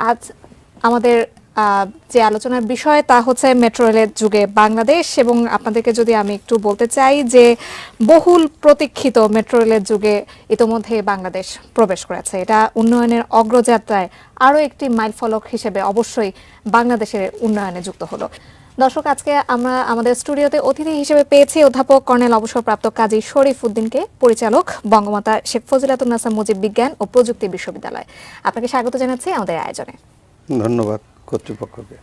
আজ আমাদের যে আলোচনার বিষয় তা হচ্ছে মেট্রো রেলের যুগে বাংলাদেশ, এবং আপনাদেরকে যদি আমি একটু বলতে চাই যে বহুল প্রতীক্ষিত মেট্রো রেলের যুগে ইতোমধ্যে বাংলাদেশ প্রবেশ করেছে। এটা উন্নয়নের অগ্রযাত্রায় আরও একটি মাইলফলক হিসেবে অবশ্যই বাংলাদেশের উন্নয়নে যুক্ত হলো। দর্শক, আজকে আমরা আমাদের স্টুডিওতে অতিথি হিসেবে পেয়েছি অধ্যাপক কর্নেল অবসরপ্রাপ্ত কাজী শরীফ উদ্দিনকে, পরিচালক, বঙ্গমাতা শেখ ফজিলাতুন্নেছা মুজিব বিজ্ঞান ও প্রযুক্তি বিশ্ববিদ্যালয়। আপনাকে স্বাগত জানাচ্ছি আমাদের আয়োজনে। ধন্যবাদ কর্তৃপক্ষকে।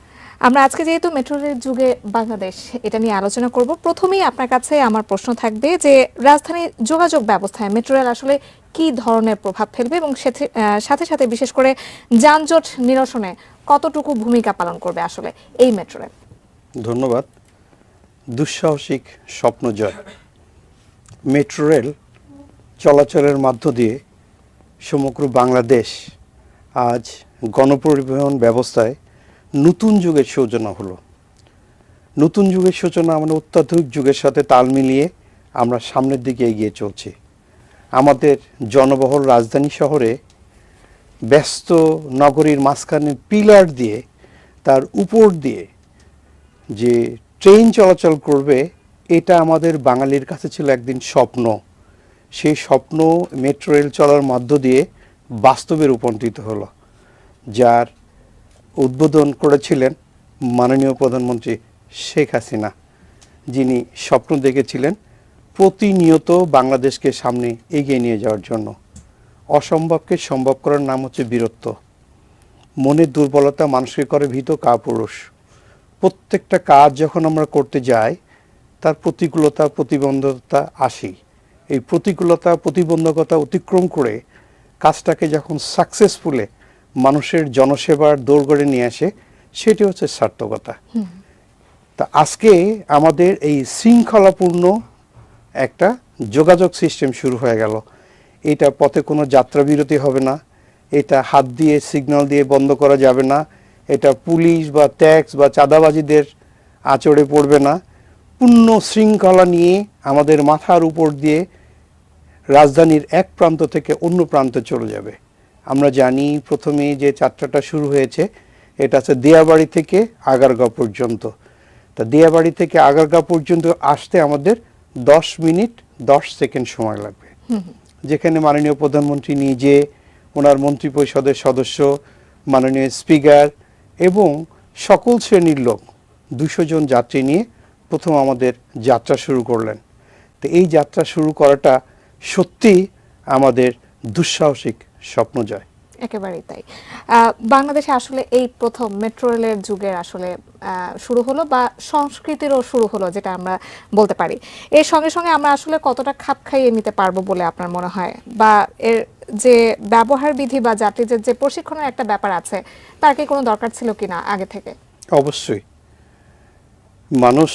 আমরা আজকে যেহেতু মেট্রো রেলের যুগে বাংলাদেশ এটা নিয়ে আলোচনা করব, প্রথমেই আপনার কাছে আমার প্রশ্ন থাকবে যে রাজধানী যোগাযোগ ব্যবস্থায় মেট্রো রেল আসলে কি ধরনের প্রভাব ফেলবে এবং সাথে সাথে বিশেষ করে যানজট নিরসনে কতটুকু ভূমিকা পালন করবে আসলে এই মেট্রো রেল? ধন্যবাদ। দুঃসাহসিক স্বপ্ন জয়। মেট্রো রেল চলাচলের মধ্য দিয়ে সমগ্র বাংলাদেশ আজ গণপরিবহন ব্যবস্থায় নতুন যুগের সূচনা হলো। নতুন যুগের সূচনা আমরা অত্যাধুনিক যুগের সাথে তাল মিলিয়ে আমরা সামনের দিকে এগিয়ে চলছি। আমাদের জনবহুল রাজধানী শহরে ব্যস্ত নগরীর মাঝখানে পিলার দিয়ে তার উপর দিয়ে যে ট্রেন চলাচল করবে, এটা আমাদের বাঙালির কাছে ছিল একদিন স্বপ্ন। সেই স্বপ্ন মেট্রো রেল চলার মধ্য দিয়ে বাস্তবে রূপান্তরিত হলো, যার উদ্বোধন করেছিলেন মাননীয় প্রধানমন্ত্রী শেখ হাসিনা, যিনি স্বপ্ন দেখেছিলেন প্রতিনিয়ত বাংলাদেশকে সামনে এগিয়ে নিয়ে যাওয়ার জন্য। অসম্ভবকে সম্ভব করার নাম হচ্ছে বীরত্ব। মনের দুর্বলতা মানুষকে করে ভীত কাপুরুষ। প্রত্যেকটা কাজ যখন আমরা করতে যাই তার প্রতিকূলতা প্রতিবন্ধকতা আসেই। এই প্রতিকূলতা প্রতিবন্ধকতা অতিক্রম করে কাজটাকে যখন সাকসেসফুলে মানুষের জনসেবার দোরগোড়ে নিয়ে আসে, সেটি হচ্ছে সার্থকতা। তা আজকে আমাদের এই শৃঙ্খলাপূর্ণ একটা যোগাযোগ সিস্টেম শুরু হয়ে গেল। এটা পথে কোনো যাত্রা বিরতি হবে না, এটা হাত দিয়ে সিগন্যাল দিয়ে বন্ধ করা যাবে না, এটা পুলিশ বা ট্যাক্স বা চাঁদাবাজিদের আঁচড়ে পড়বে না। পূর্ণ শৃঙ্খলা নিয়ে আমাদের মাথার উপর দিয়ে রাজধানীর এক প্রান্ত থেকে অন্য প্রান্তে চলে যাবে। আমরা জানি প্রথমে যে যাত্রাটা শুরু হয়েছে এটা হচ্ছে দিয়াবাড়ি থেকে আগারগাঁও পর্যন্ত। তা দিয়াবাড়ি থেকে আগারগাঁও পর্যন্ত আসতে আমাদের 10 মিনিট 10 সেকেন্ড সময় লাগবে, যেখানে মাননীয় প্রধানমন্ত্রী নিজে, ওনার মন্ত্রিপরিষদের সদস্য, মাননীয় স্পিকার এবং সকল শ্রেণীর লোক 200 জন যাত্রী নিয়ে প্রথম আমাদের যাত্রা শুরু করলেন। তো এই যাত্রা শুরু করাটা সত্যি আমাদের দুঃসাহসিক স্বপ্ন জয়। একেবারেই তাই। বাংলাদেশে আসলে এই প্রথম মেট্রো রেলের যুগের আসলে শুরু হলো, বা সংস্কৃতিরও শুরু হলো, যেটা আমরা বলতে পারি। এর সঙ্গে সঙ্গে আমরা আসলে কতটা খাপ খাইয়ে নিতে পারবো বলে আপনার মনে হয়, বা এর যে ব্যবহার বিধি বা যাত্রীদের যে প্রশিক্ষণের একটা ব্যাপার আছে, তার কি কোনো দরকার ছিল কিনা আগে থেকে? অবশ্যই। মানুষ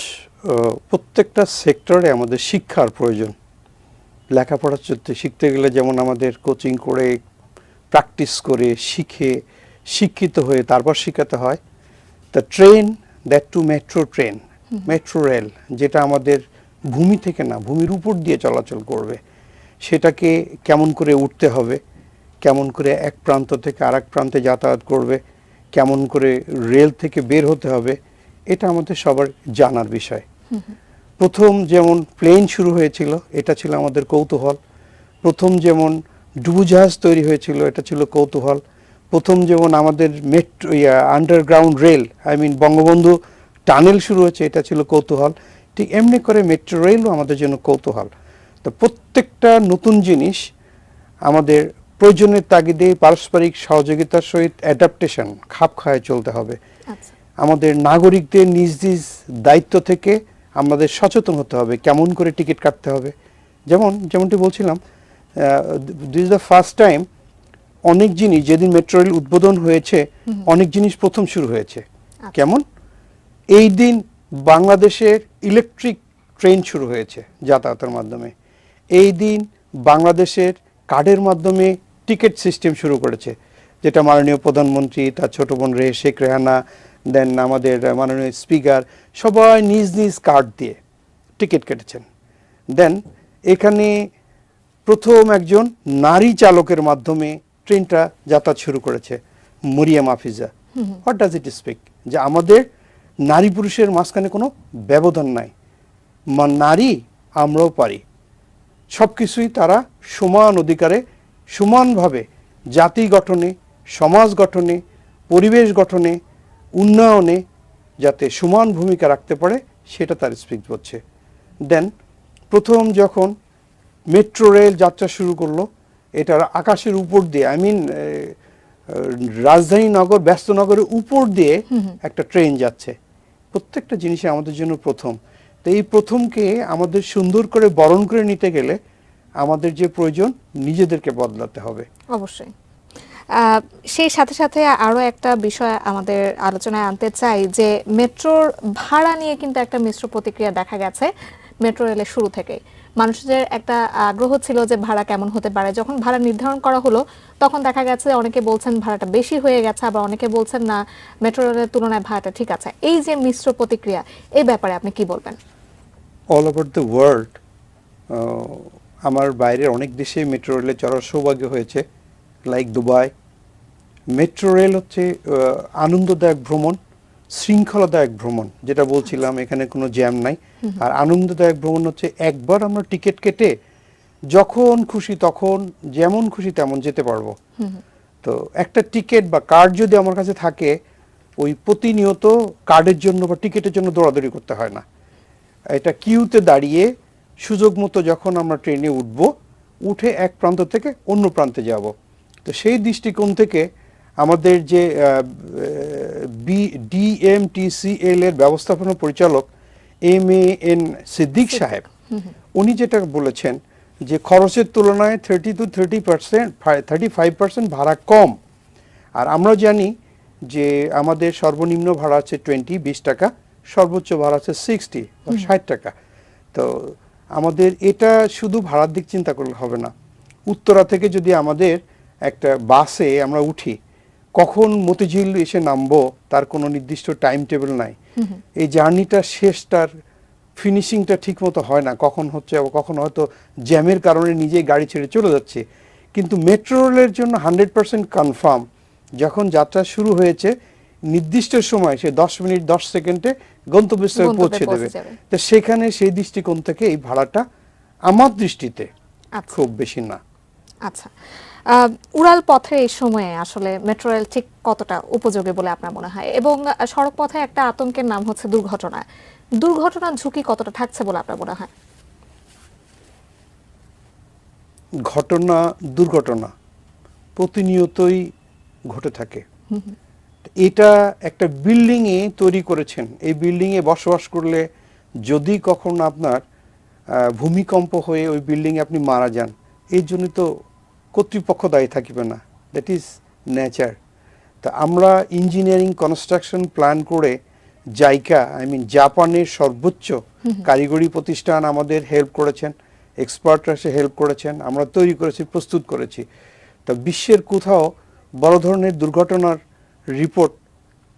প্রত্যেকটা সেক্টরে আমাদের শিক্ষার প্রয়োজন। লেখাপড়া শিখতে গেলে যেমন আমাদের কোচিং করে, প্র্যাকটিস করে, শিখে, শিক্ষিত হয়ে তারপর শিখাতে হয়। The train, that to metro train, metro rail, যেটা আমাদের ভূমি থেকে না ভূমির উপর দিয়ে চলাচল করবে, সেটাকে কেমন করে উঠতে হবে, কেমন করে এক প্রান্ত থেকে আরেক প্রান্তে যাতায়াত করবে, কেমন করে রেল থেকে বের হতে হবে, এটা আমাদের সবার জানার বিষয়। প্রথম যেমন প্লেন শুরু হয়েছিল, এটা ছিল আমাদের কৌতূহল। প্রথম যেমন ডুবোজাহাজ তৈরি হয়েছিল, এটা ছিল কৌতূহল। প্রথম যেমন আমাদের metro underground rail, Bangabandhu tunnel শুরু হয়েছে, এটা ছিল কৌতূহল। ঠিক এমনি করে মেট্রো রেলও আমাদের জন্য কৌতূহল। তো প্রত্যেকটা নতুন জিনিস আমাদের প্রয়োজনের তাগিদে পারস্পরিক সহযোগিতার সহিত অ্যাডাপ্টেশন, খাপ খায় চলতে হবে। আমাদের নাগরিকদের নিজ নিজ দায়িত্ব থেকে আমাদের সচেতন হতে হবে, কেমন করে টিকিট কাটতে হবে। যেমনটি বলছিলাম, this is the first time অনেক জিনিস, যেদিন মেট্রো রেল উদ্বোধন হয়েছে অনেক জিনিস প্রথম শুরু হয়েছে। কেমন? এই দিন বাংলাদেশের ইলেকট্রিক ট্রেন শুরু হয়েছে যাতায়াতের মাধ্যমে। এই দিন বাংলাদেশের কার্ডের মাধ্যমে টিকিট সিস্টেম শুরু করেছে, যেটা মাননীয় প্রধানমন্ত্রী, তার ছোট বোন শেখ রেহানা, দেন আমাদের মাননীয় স্পিকার, সবাই নিজ নিজ কার্ড দিয়ে টিকিট কেটেছেন। দেন এখানে প্রথম একজন নারী চালকের মাধ্যমে ট্রেনটা যাতায়াত শুরু করেছে, Mariam Afiza. What does it speak? যে আমাদের নারী পুরুষের মাঝখানে কোনো ব্যবধান নাই, নারী আমরাও পারি, সব কিছুই তারা সমান অধিকারে সমানভাবে জাতি গঠনে, সমাজ গঠনে, পরিবেশ গঠনে, উন্নয়নে যাতে সমান ভূমিকা রাখতে পারে সেটা তার স্পিক হচ্ছে। দেন প্রথম যখন মেট্রো রেল যাত্রা শুরু করলো, এটার আকাশের উপর দিয়ে, রাজধানী নগর, ব্যস্ত নগরের উপর দিয়ে একটা ট্রেন যাচ্ছে। প্রত্যেকটা জিনিসে আমাদের জন্য প্রথম। তো এই প্রথমকে আমাদের সুন্দর করে বরণ করে নিতে গেলে আমাদের যে প্রয়োজন, নিজেদেরকে বদলাতে হবে। অবশ্যই। সেই সাথে সাথে আরো একটা বিষয় আমাদের আলোচনায় আনতে চাই যে মেট্রোর ভাড়া নিয়ে কিন্তু একটা মিশ্র প্রতিক্রিয়া দেখা গেছে মেট্রো রেলের শুরু থেকেই। মানুষদের একটা আগ্রহ ছিল যে ভাড়া কেমন হতে পারে। যখন ভাড়া নির্ধারণ করা হলো তখন দেখা গেছে অনেকে বলছেন ভাড়াটা বেশি হয়ে গেছে, আবার অনেকে বলছেন না মেট্রো রেলের তুলনায় ভাড়াটা ঠিক আছে। এই যে মিশ্র প্রতিক্রিয়া, এই ব্যাপারে আপনি কি বলবেন? অল ওভার দ্য ওয়ার্ল্ড, আমার বাইরের অনেক দেশে মেট্রো রেলে চড়ার সৌভাগ্য হয়েছে, লাইক দুবাই। মেট্রো রেল হচ্ছে আনন্দদায়ক ভ্রমণ, শৃঙ্খলাদায়ক ভ্রমণ, যেটা বলছিলাম, এখানে কোনো জ্যাম নাই। আর আনন্দদায়ক ভ্রমণ হচ্ছে একবার আমরা টিকিট কেটে যখন খুশি তখন, যেমন খুশি তেমন যেতে পারবো। তো একটা টিকিট বা কার্ড যদি আমার কাছে থাকে, ওই প্রতিনিয়ত কার্ডের জন্য বা টিকিটের জন্য দৌড়াদৌড়ি করতে হয় না। এটা কিউতে দাঁড়িয়ে সুযোগ মতো যখন আমরা ট্রেনে উঠে এক প্রান্ত থেকে অন্য প্রান্তে যাব। তো সেই দৃষ্টিকোণ থেকে আমাদের যে ডিএমটিসিএল এর ব্যবস্থাপনা পরিচালক MAN সিদ্দিক সাহেব, উনি যেটা বলেছেন যে খরচের তুলনায় 30 to 35% ভাড়া কম। আর আমরা জানি যে আমাদের সর্বনিম্ন ভাড়া আছে 20 টাকা, সর্বোচ্চ ভাড়া আছে 60 টাকা। তো আমাদের এটা শুধু ভাড়ার দিক চিন্তা করলে হবে না। উত্তরা থেকে যদি আমাদের একটা বাসে আমরা উঠি, কখন মতিঝিল এসে নামবো তার কোনো নির্দিষ্ট টাইম টেবিল নাই। এই জার্নিটা শেষটার ফিনিশিংটা ঠিক মতো হয় না, কখন হচ্ছে, কখন হয়তো জ্যামের কারণে নিজেই গাড়ি ছেড়ে চলে যাচ্ছে। কিন্তু মেট্রো রেলের জন্য 100% কনফার্ম, যখন যাত্রা শুরু হয়েছে নির্দিষ্ট সময় সে 10 মিনিট 10 সেকেন্ডে গন্তব্যস্থলে পৌঁছে দেবে। তো সেখানে সেই দৃষ্টিকোণ থেকে এই ভাড়াটা আমার দৃষ্টিতে খুব বেশি না। আচ্ছা, উড়াল পথে এই সময়ে আসলে মেট্রো রেল ঠিক কতটা উপযোগী বলে আপনার মনে হয়? এবং সড়ক পথে একটা আতঙ্কের নাম হচ্ছে দুর্ঘটনা। দুর্ঘটনার ঝুঁকি কতটা থাকছে বলে আপনার মনে হয়? দুর্ঘটনা প্রতিনিয়তই ঘটে থাকে। এটা একটা বিল্ডিং এ তৈরি করেছেন, এই বিল্ডিং এ বসবাস করলে যদি কখনো আপনার ভূমিকম্প হয়ে ওই বিল্ডিং এ আপনি মারা যান, এর জন্য তো কর্তৃপক্ষ দায়ী থাকিবে না, দ্যাট ইজ নেচার। তা আমরা ইঞ্জিনিয়ারিং কনস্ট্রাকশন প্ল্যান করে জাপানের সর্বোচ্চ কারিগরি প্রতিষ্ঠান আমাদের হেল্প করেছেন, এক্সপার্টরা এসে হেল্প করেছেন, আমরা তৈরি করেছি, প্রস্তুত করেছি। তা বিশ্বের কোথাও বড় ধরনের দুর্ঘটনার রিপোর্ট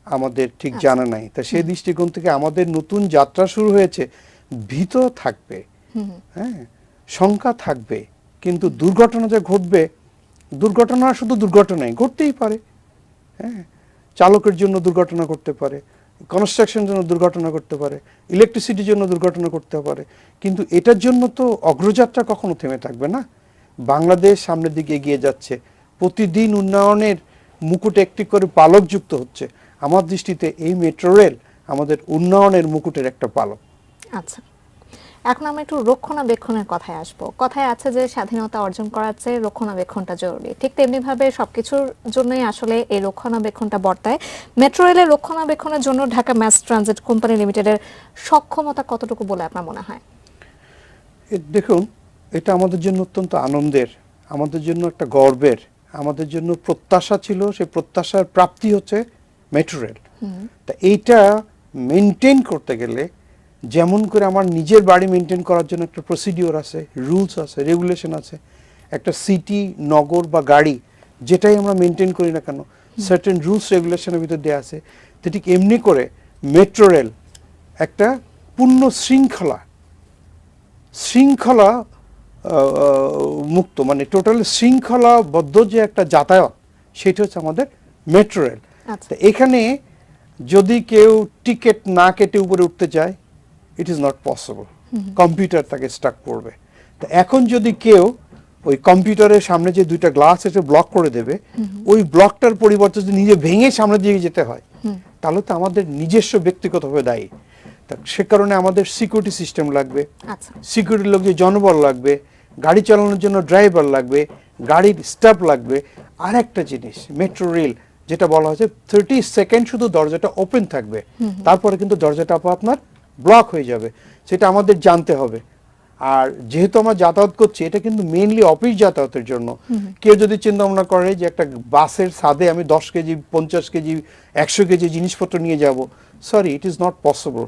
আমাদের ঠিক জানা নাই। তা সেই দৃষ্টিকোণ থেকে আমাদের নতুন যাত্রা শুরু হয়েছে, ভীত থাকবে, হ্যাঁ, শঙ্কা থাকবে, কিন্তু দুর্ঘটনা যে ঘটবে, দুর্ঘটনা শুধু দুর্ঘটনাই ঘটতেই পারে। হ্যাঁ, চালকের জন্য দুর্ঘটনা ঘটতে পারে, কনস্ট্রাকশনের জন্য দুর্ঘটনা ঘটতে পারে, ইলেকট্রিসিটির জন্য দুর্ঘটনা ঘটতে পারে, কিন্তু এটার জন্য তো অগ্রযাত্রা কখনো থেমে থাকবে না। বাংলাদেশ সামনের দিকে এগিয়ে যাচ্ছে, প্রতিদিন উন্নয়নের মুকুটে একটি করে পালক যুক্ত হচ্ছে। আমার দৃষ্টিতে এই মেট্রো রেল আমাদের উন্নয়নের মুকুটের একটা পালক। আচ্ছা, এখন আমরা একটু রক্ষণাবেক্ষণের কথায় আসবো। কথায় আছে যে স্বাধীনতা অর্জন করার চেয়ে রক্ষণাবেক্ষণটা জরুরি। ঠিক তেমনি ভাবে সবকিছুর জন্যই আসলে এই রক্ষণাবেক্ষণটা বর্তায়। মেট্রো রেলের রক্ষণাবেক্ষণের জন্য ঢাকা ম্যাস ট্রানজিট কোম্পানি লিমিটেডের সক্ষমতা কতটুকু বলে আপনার মনে হয়? দেখুন, এটা আমাদের জন্য অত্যন্ত আনন্দের, আমাদের জন্য একটা গর্বের, আমাদের জন্য প্রত্যাশা ছিল, সেই প্রত্যাশার প্রাপ্তি হচ্ছে মেট্রো রেল। তা এইটা মেনটেন করতে গেলে, যেমন করে আমার নিজের বাড়ি মেনটেন করার জন্য একটা প্রসিডিওর আছে, রুলস আছে, রেগুলেশন আছে, একটা সিটি, নগর বা গাড়ি যেটাই আমরা মেনটেন করি না কেন, সার্টেন রুলস রেগুলেশনের ভিতর দেওয়া আছে। তো ঠিক এমনি করে মেট্রো রেল একটা পূর্ণ শৃঙ্খলা মুক্ত, মানে টোটাল শৃঙ্খলাবদ্ধ যে একটা যাতায়াত, সেটা হচ্ছে আমাদের মেট্রো রেল। আচ্ছা। তো এখানে যদি কেউ টিকিট না কেটে উপরে উঠতে চায়, it is not possible, computer তাকে স্টাক করবে। তো এখন যদি কেউ ওই কম্পিউটারের সামনে যে দুইটা গ্লাস এসে ব্লক করে দেবে, ওই ব্লকটার পরিবর্তে যদি নিজে ভেঙে সামনের দিকে যেতে হয়, তাহলে তো আমাদের নিজস্ব ব্যক্তিগতভাবে দায়ী। তা সে কারণে আমাদের সিকিউরিটি সিস্টেম লাগবে, আচ্ছা। সিকিউরিটি লোক যে জনবল লাগবে, গাড়ি চালানোর জন্য ড্রাইভার লাগবে, গাড়ির স্টাফ লাগবে। আর একটা জিনিস, মেট্রো রেল যেটা বলা হয়েছে 30 সেকেন্ড শুধু দরজাটা ওপেন থাকবে, তারপরে কিন্তু দরজাটা আপনার ব্লক হয়ে যাবে, সেটা আমাদের জানতে হবে। আর যেহেতু আমরা যাতায়াত করছি, এটা কিন্তু মেইনলি অফিস যাতায়াতের জন্য। কেউ যদি চিন্তা ভাবনা করে যে একটা বাসের ছাদে আমি 10 কেজি 50 কেজি 100 কেজি জিনিসপত্র নিয়ে যাব, sorry, it is not possible.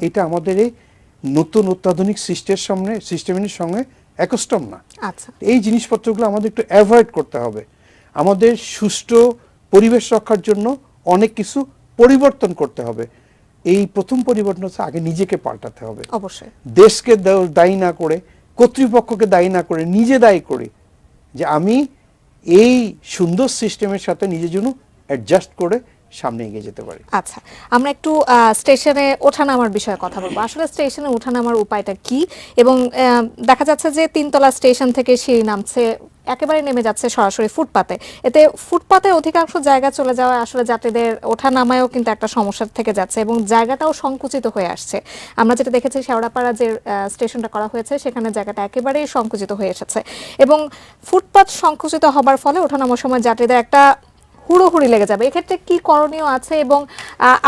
এটা আমাদের এই নতুন অত্যাধুনিক সিস্টেমের সঙ্গে একস্টম না। আচ্ছা। এই জিনিসপত্রগুলো আমাদের একটু অ্যাভয়েড করতে হবে। আমাদের সুষ্ঠু পরিবেশ রক্ষার জন্য অনেক কিছু পরিবর্তন করতে হবে। এই প্রথম পরিবর্তন হচ্ছে আগে নিজেকে পাল্টাতে হবে। অবশ্যই। দেশকে দায়ী না করে, কর্তৃপক্ষকে দায়ী না করে, নিজে দায়ী করি যে আমি এই সুন্দর সিস্টেমের সাথে নিজের জন্য অ্যাডজাস্ট করে সামনে এগিয়ে যেতে পারি। আচ্ছা, আমরা একটু স্টেশনে ওঠানামার বিষয়ে কথা বলবো। আসলে স্টেশনে ওঠানামার উপায়টা কি, এবং দেখা যাচ্ছে যে 3 তলা স্টেশন থেকে সিঁড়ি নামছে, একেবারে নেমে যাচ্ছে সরাসরি ফুটপাতে। এতে ফুটপাতে অধিকাংশ জায়গা চলে যাওয়া আসলে যাত্রীদের ওঠানামায়ও কিন্তু একটা সমস্যা থেকে যাচ্ছে, এবং জায়গাটাও সংকুচিত হয়ে আসছে। আমরা যেটা দেখেছি শেওড়াপাড়া যে স্টেশনটা করা হয়েছে, সেখানে জায়গাটা একেবারেই সংকুচিত হয়ে এসেছে, এবং ফুটপাত সংকুচিত হবার ফলে ওঠানামার সময় যাত্রীদের একটা হুড়োহুড়ি লেগে যাবে। এক্ষেত্রে কি করণীয় আছে? এবং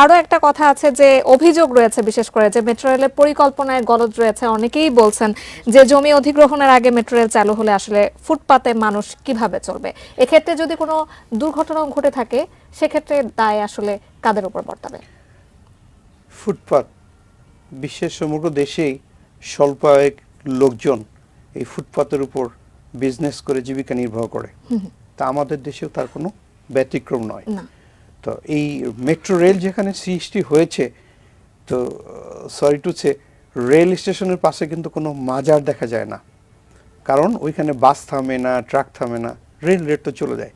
আরো একটা কথা আছে যে অভিযোগ রয়েছে বিশেষ করে যে মেট্রো রেলের পরিকল্পনায় গলদ রয়েছে। অনেকেই বলছেন যে জমি অধিগ্রহণের আগে মেট্রো রেল চালু হলে আসলে ফুটপাতে মানুষ কিভাবে চলবে। এক্ষেত্রে যদি কোনো দুর্ঘটনাও ঘটে থাকে, সেক্ষেত্রে দায় আসলে কাদের উপর বর্তাবে? ফুটপাত বিশ্বের সমগ্র দেশেই স্বল্প আয়ের লোকজন এই ফুটপাতের উপর বিজনেস করে জীবিকা নির্বাহ করে। তা আমাদের দেশেও তার কোনো ব্যতিক্রম নয়। না। তো এই মেট্রো রেল যেখানে সৃষ্টি হয়েছে, তো সরি টু সে, রেল স্টেশনের পাশে কিন্তু কোনো মাজার দেখা যায় না, কারণ ওইখানে বাস থামে না, ট্রাক থামে না, রেল তো চলে যায়।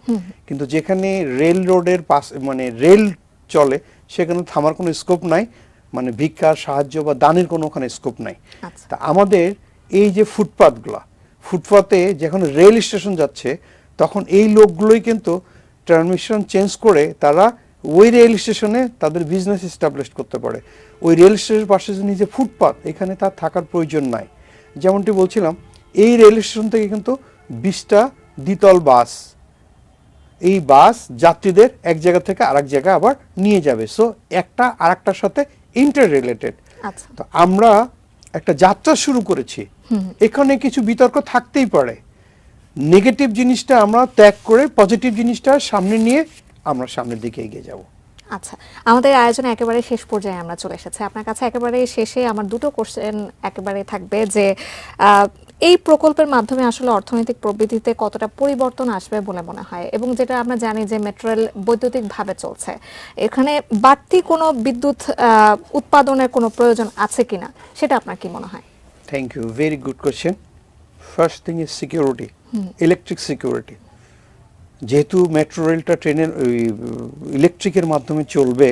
কিন্তু যেখানে রেল রোডের পাশে মানে রেল চলে, সেখানে থামার কোনো স্কোপ নাই, মানে ভিক্ষার সাহায্য বা দানের কোনো ওখানে স্কোপ নাই। আচ্ছা। তা আমাদের এই যে ফুটপাতে যখন রেল স্টেশন যাচ্ছে, তখন এই লোকগুলোই কিন্তু ট্রান্সমিশন চেঞ্জ করে তারা ওই রেল স্টেশনে তাদের বিজনেস এস্টাবলিশ করতে পারে। ওই রেল স্টেশনের পাশে যে ফুটপাত, এখানে তার থাকার প্রয়োজন নাই। যেমনটি বলছিলাম, এই রেল স্টেশন থেকে কিন্তু 20টা দ্বিতল বাস, এই বাস যাত্রীদের এক জায়গা থেকে আরেক জায়গায় আবার নিয়ে যাবে। সো একটা আরেকটার সাথে ইন্টার রিলেটেড। আচ্ছা। তো আমরা একটা যাত্রা শুরু করেছি, এখানে কিছু বিতর্ক থাকতেই পারে। নেগেটিভ জিনিসটা আমরা ত্যাগ করে পজিটিভ জিনিসটা সামনে নিয়ে আমরা সামনের দিকে এগিয়ে যাব। আচ্ছা, আমাদের আয়োজনে একেবারে শেষ পর্যায়ে আমরা চলে এসেছি। আপনার কাছে একেবারে শেষে আমার দুটো কোশ্চেন একেবারে থাকবে যে এই প্রকল্পের মাধ্যমে আসলে অর্থনৈতিক প্রবৃদ্ধিতে কতটা পরিবর্তন আসবে বলে মনে হয়, এবং যেটা আমরা জানি যে মেট্রো রেল বৈদ্যুতিকভাবে চলছে, এখানে বাড়তি কোনো বিদ্যুৎ উৎপাদনের কোনো প্রয়োজন আছে কিনা, সেটা আপনার কি মনে হয়? Thank you, very good question. First thing is security, electric security. যেহেতু মেট্রো রেলটা ট্রেনের ইলেকট্রিকের মাধ্যমে চলবে,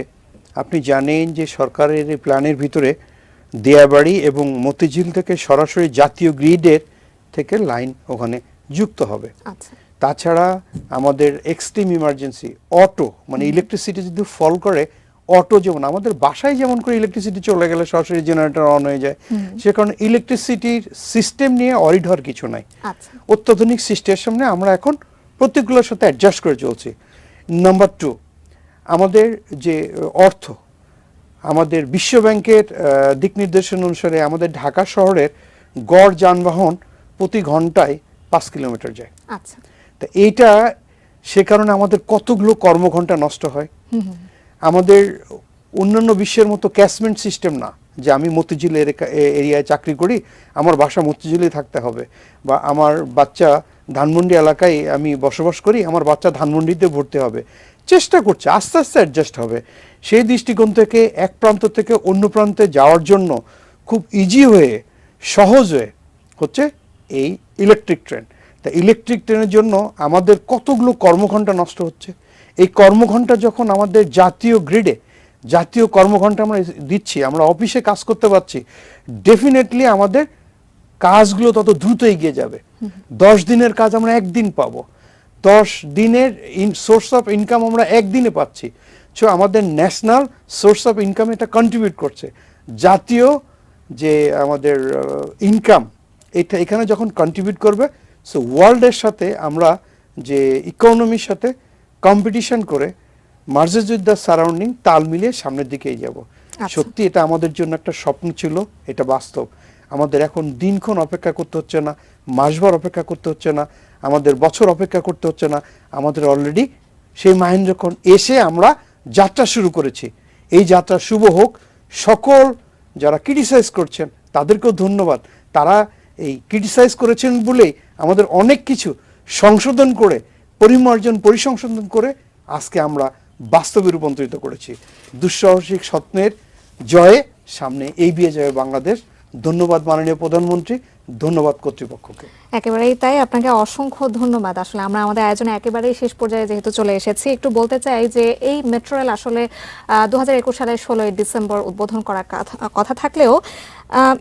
আপনি জানেন যে সরকারের এই প্ল্যানের ভিতরে দিয়াবাড়ি এবং মতিঝিল থেকে সরাসরি জাতীয় গ্রিডের থেকে লাইন ওখানে যুক্ত হবে। আচ্ছা। তাছাড়া আমাদের এক্সট্রিম ইমার্জেন্সি অটো, মানে ইলেকট্রিসিটি যদি ফল করে, অটো যেমন আমাদের বাসায় যেমন করে ইলেকট্রিসিটি চলে গেলে সরাসরি জেনারেটর অন হয়ে যায়, সে কারণে ইলেকট্রিসিটির সিস্টেম নিয়ে অরিড হওয়ার কিছু নাই। আচ্ছা। অত্যাধুনিক সিস্টেমের সামনে আমরা এখন প্রত্যেকগুলোর সাথে অ্যাডজাস্ট করে চলছি। নাম্বার 2, আমাদের যে অর্থ, আমাদের বিশ্বব্যাংকের দিক নির্দেশনা অনুসারে আমাদের ঢাকা শহরের গড় যানবাহন প্রতি ঘন্টায় 5 কিলোমিটার যায়। আচ্ছা। তা এইটা সে কারণে আমাদের কতগুলো কর্মঘণ্টা নষ্ট হয়। আমাদের অন্যান্য বিশ্বের মতো ক্যাশমেন্ট সিস্টেম না, যে আমি মতিঝিল এরিয়ায় চাকরি করি, আমার বাসা মতিঝিলে থাকতে হবে, বা আমার বাচ্চা ধানমন্ডি এলাকায় আমি বসবাস করি, আমার বাচ্চা ধানমন্ডিতে ভর্তি হবে। চেষ্টা করছে, আস্তে আস্তে অ্যাডজাস্ট হবে। সেই দৃষ্টিকোণ থেকে এক প্রান্ত থেকে অন্য প্রান্তে যাওয়ার জন্য খুব ইজি হয়ে, সহজ হয়ে হচ্ছে এই ইলেকট্রিক ট্রেন। তা ইলেকট্রিক ট্রেনের জন্য আমাদের কতগুলো কর্মঘণ্টা নষ্ট হচ্ছে। এই কর্মঘণ্টা যখন আমাদের জাতীয় গ্রিডে জাতীয় কর্মঘণ্টা আমরা দিচ্ছি, আমরা অফিসে কাজ করতে পারছি, ডেফিনেটলি আমাদের কাজগুলো তত দ্রুত এগিয়ে যাবে। 10 দিনের কাজ আমরা একদিন পাবো, 10 দিনের সোর্স অফ ইনকাম আমরা একদিনে পাচ্ছি। সো আমাদের ন্যাশনাল সোর্স অফ ইনকাম এটা কন্ট্রিবিউট করছে। জাতীয় যে আমাদের ইনকাম এটা এখানে যখন কন্ট্রিবিউট করবে, সো ওয়ার্ল্ডের সাথে আমরা যে ইকোনমির সাথে কম্পিটিশন করে মার্জেস উইথ দ্য সারাউন্ডিং তাল মিলিয়ে সামনের দিকেই যাব। সত্যি এটা আমাদের জন্য একটা স্বপ্ন ছিল, এটা বাস্তব। আমাদের এখন দিনক্ষণ অপেক্ষা করতে হচ্ছে না, মাসভর অপেক্ষা করতে হচ্ছে না, আমাদের বছর অপেক্ষা করতে হচ্ছে না। আমাদের অলরেডি সেই মাহেন্দ্রক্ষণ এসে আমরা যাত্রা শুরু করেছি। এই যাত্রা শুভ হোক। সকল যারা ক্রিটিসাইজ করছেন তাদেরকেও ধন্যবাদ। তারা এই ক্রিটিসাইজ করেছেন বলেই আমাদের অনেক কিছু সংশোধন করে পরিসংশোধন করে আজকে আমরা বাস্তবে রূপান্তরিত করেছি। দুঃসাহসিক স্বপ্নের জয়ে সামনে এগিয়ে যাবে বাংলাদেশ। ধন্যবাদ মাননীয় প্রধানমন্ত্রী, ধন্যবাদ কর্তৃপক্ষকে। একেবারেই তাই, আপনাকে অসংখ্য ধন্যবাদ। আসলে আমরা আমাদের আয়োজনে একেবারেই শেষ পর্যায়ে যেহেতু চলে এসেছি, একটু বলতে চাই যে এই মেট্রো রেল আসলে 2021 সালের 16 ডিসেম্বর উদ্বোধন করার কথা থাকলেও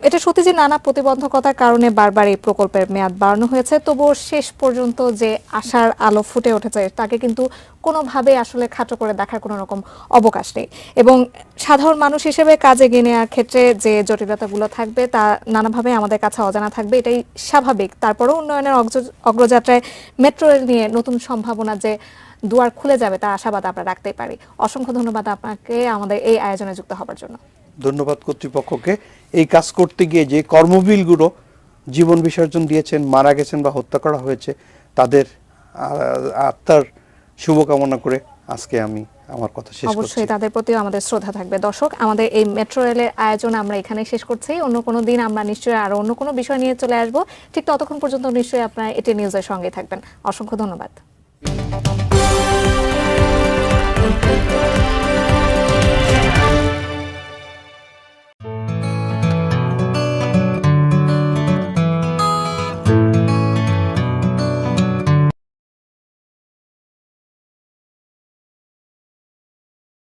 এটা সত্যি যে নানা প্রতিবন্ধকতার কারণে বারবার এই প্রকল্পের মেয়াদ বাড়ানো হয়েছে। তবুও শেষ পর্যন্ত যে আশার আলো ফুটে উঠেছে তাকে কিন্তু কোনোভাবে আসলে খাটো করে দেখার কোনো রকম অবকাশ নেই। এবং সাধারণ মানুষ হিসেবে কাজে এগিয়ে নেওয়ার ক্ষেত্রে যে জটিলতাগুলো থাকবে তা নানাভাবে আমাদের কাছে অজানা থাকবে, এটাই স্বাভাবিক। তারপরেও উন্নয়নের অগ্রযাত্রায় মেট্রো রেল নিয়ে নতুন সম্ভাবনা যে দুয়ার খুলে যাবে তার আশাবাদ আমরা রাখতেই পারি। অসংখ্য ধন্যবাদ আপনাকে আমাদের এই আয়োজনে যুক্ত হবার জন্য। ধন্যবাদ কর্তৃপক্ষকে। এই কাজ করতে গিয়ে যে কর্মবিলগুলো জীবন বিসর্জন দিয়েছেন, মারা গেছেন বা হত্যা করা হয়েছে, তাদের আত্মার শুভকামনা করে আজকে আমি আমার কথা শেষ করছি। অবশ্যই তাদের প্রতিও আমাদের শ্রদ্ধা থাকবে। দর্শক, আমাদের এই মেট্রো রেলের আয়োজন আমরা এখানে শেষ করছি। অন্য কোনো দিন আমরা নিশ্চয়ই আরো অন্য কোনো বিষয় নিয়ে চলে আসবো। ঠিক ততক্ষণ পর্যন্ত নিশ্চয়ই আপনারা এটি নিউজের সঙ্গে থাকবেন। অসংখ্য ধন্যবাদ।